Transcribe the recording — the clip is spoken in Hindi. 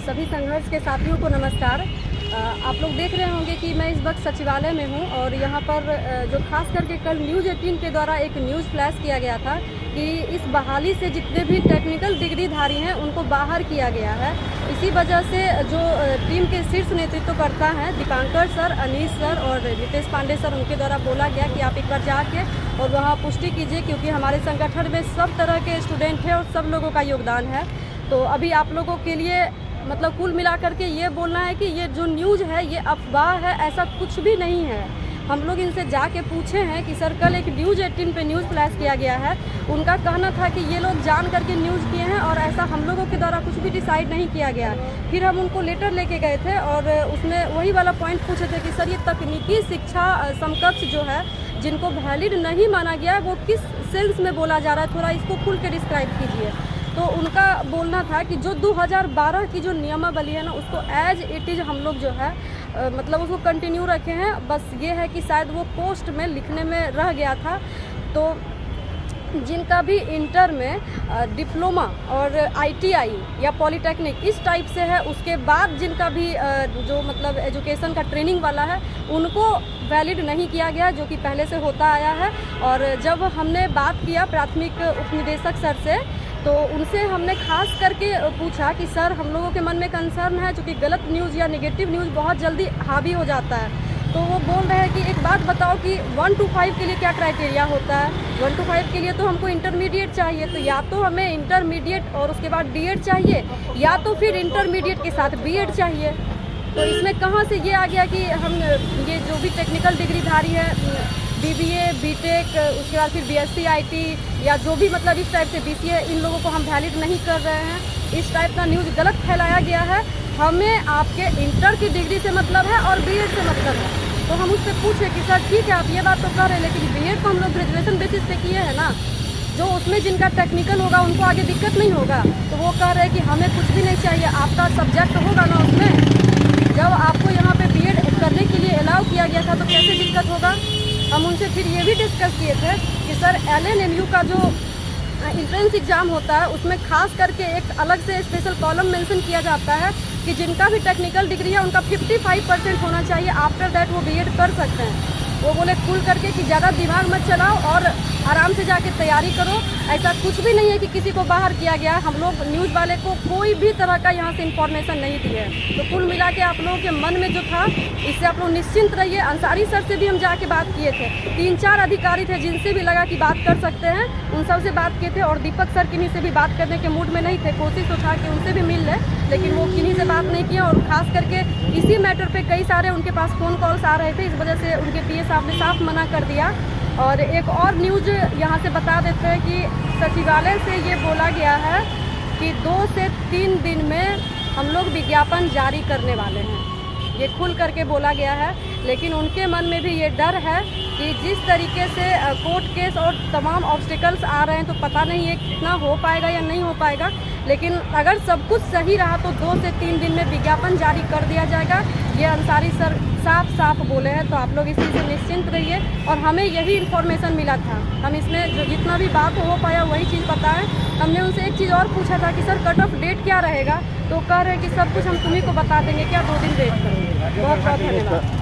सभी संघर्ष के साथियों को नमस्कार। आप लोग देख रहे होंगे कि मैं इस वक्त सचिवालय में हूं और यहां पर जो खास करके कल न्यूज़ 18 के द्वारा एक न्यूज़ फ्लैश किया गया था कि इस बहाली से जितने भी टेक्निकल डिग्रीधारी हैं उनको बाहर किया गया है। इसी वजह से जो टीम के शीर्ष नेतृत्वकर्ता हैं दीपांकर सर, अनीश सर और रितेश पांडे सर, उनके द्वारा बोला गया कि आप एक बार जाके और वहाँ पुष्टि कीजिए, क्योंकि हमारे संगठन में सब तरह के स्टूडेंट हैं और सब लोगों का योगदान है। तो अभी आप लोगों के लिए मतलब कुल मिलाकर के ये बोलना है कि ये जो न्यूज़ है ये अफवाह है, ऐसा कुछ भी नहीं है। हम लोग इनसे जाके पूछे हैं कि सर कल एक न्यूज़ 18 पे न्यूज़ फ्लैश किया गया है, उनका कहना था कि ये लोग जान करके न्यूज़ किए हैं और ऐसा हम लोगों के द्वारा कुछ भी डिसाइड नहीं किया गया। फिर हम उनको लेटर लेके गए थे और उसमें वही वाला पॉइंट पूछे थे कि सर ये तकनीकी शिक्षा समकक्ष जो है जिनको वैलिड नहीं माना गया वो किस सेंस में बोला जा रहा है, थोड़ा इसको खुल के डिस्क्राइब कीजिए। तो उनका बोलना था कि जो 2012 की जो नियमावली है ना उसको एज इट इज़ हम लोग जो है मतलब उसको कंटिन्यू रखे हैं। बस ये है कि शायद वो पोस्ट में लिखने में रह गया था। तो जिनका भी इंटर में डिप्लोमा और ITI या पॉलीटेक्निक इस टाइप से है, उसके बाद जिनका भी जो मतलब एजुकेशन का ट्रेनिंग वाला है उनको वैलिड नहीं किया गया, जो कि पहले से होता आया है। और जब हमने बात किया प्राथमिक उपनिदेशक सर से तो उनसे हमने खास करके पूछा कि सर हम लोगों के मन में कंसर्न है क्योंकि गलत न्यूज़ या नेगेटिव न्यूज़ बहुत जल्दी हावी हो जाता है। तो वो बोल रहे हैं कि एक बात बताओ कि 1 to 5 के लिए क्या क्राइटेरिया होता है। 1 to 5 के लिए तो हमको इंटरमीडिएट चाहिए, तो या तो हमें इंटरमीडिएट और उसके बाद B.Ed चाहिए या तो फिर इंटरमीडिएट के साथ B.Ed चाहिए। तो इसमें कहाँ से ये आ गया कि हम ये जो भी टेक्निकल डिग्रीधारी है BBA, B.Tech, उसके बाद फिर BSc IT या जो भी मतलब इस टाइप से BCA, इन लोगों को हम वैलिड नहीं कर रहे हैं। इस टाइप का न्यूज़ गलत फैलाया गया है। हमें आपके इंटर की डिग्री से मतलब है और B.Ed से मतलब है। तो हम उससे पूछे कि सर ठीक है आप ये बात तो कर रहे हैं, लेकिन B.Ed तो हम लोग ग्रेजुएशन बेसिस पे किए हैं ना, जो उसमें जिनका टेक्निकल होगा उनको आगे दिक्कत नहीं होगा। तो वो कह रहे हैं कि हमें कुछ भी नहीं चाहिए, आपका सब्जेक्ट होगा ना उसमें। जब आपको यहाँ पे B.Ed करने के लिए अलाउ किया गया था तो कैसे दिक्कत होगा। हम उनसे फिर ये भी डिस्कस किए थे कि सर LNMU का जो एंट्रेंस एग्ज़ाम होता है उसमें खास करके एक अलग से स्पेशल कॉलम मेंशन किया जाता है कि जिनका भी टेक्निकल डिग्री है उनका 55% होना चाहिए, आफ्टर दैट वो B.Ed कर सकते हैं। वो बोले खुल करके कि ज़्यादा दिमाग मत चलाओ और आराम से जाके तैयारी करो। ऐसा कुछ भी नहीं है कि किसी को बाहर किया गया। हम लोग न्यूज़ वाले को कोई भी तरह का यहाँ से इन्फॉर्मेशन नहीं दी है। तो कुल मिला के आप लोगों के मन में जो था इससे आप लोग निश्चिंत रहिए। अंसारी सर से भी हम जाके बात किए थे, 3-4 अधिकारी थे जिनसे भी लगा कि बात कर सकते हैं, उन सब से बात किए थे। और दीपक सर किन्हीं से भी बात करने के मूड में नहीं थे, कोशिश उठा के उनसे भी मिल रहे, लेकिन वो किन्हीं से बात नहीं किया। और ख़ास करके इसी मैटर पे कई सारे उनके पास फ़ोन कॉल्स आ रहे थे, इस वजह से उनके PS साहब ने साफ मना कर दिया। और एक और न्यूज़ यहाँ से बता देते हैं कि सचिवालय से ये बोला गया है कि 2 से 3 दिन में हम लोग विज्ञापन जारी करने वाले हैं, ये खुल करके बोला गया है। लेकिन उनके मन में भी ये डर है कि जिस तरीके से कोर्ट केस और तमाम ऑब्स्टिकल्स आ रहे हैं तो पता नहीं ये कितना हो पाएगा या नहीं हो पाएगा। लेकिन अगर सब कुछ सही रहा तो 2 से 3 दिन में विज्ञापन जारी कर दिया जाएगा, ये अंसारी सर साफ बोले हैं। तो आप लोग इस चीज़ से निश्चिंत रहिए। और हमें यही इन्फॉर्मेशन मिला था, हम इसमें जो जितना भी बात हो पाया वही चीज़ पता है। हमने उनसे एक चीज़ और पूछा था कि सर कट ऑफ डेट क्या रहेगा, तो कह रहे हैं कि सब कुछ हम तुम्ही को बता देंगे, क्या 2 दिन वेट करेंगे। बहुत बहुत धन्यवाद।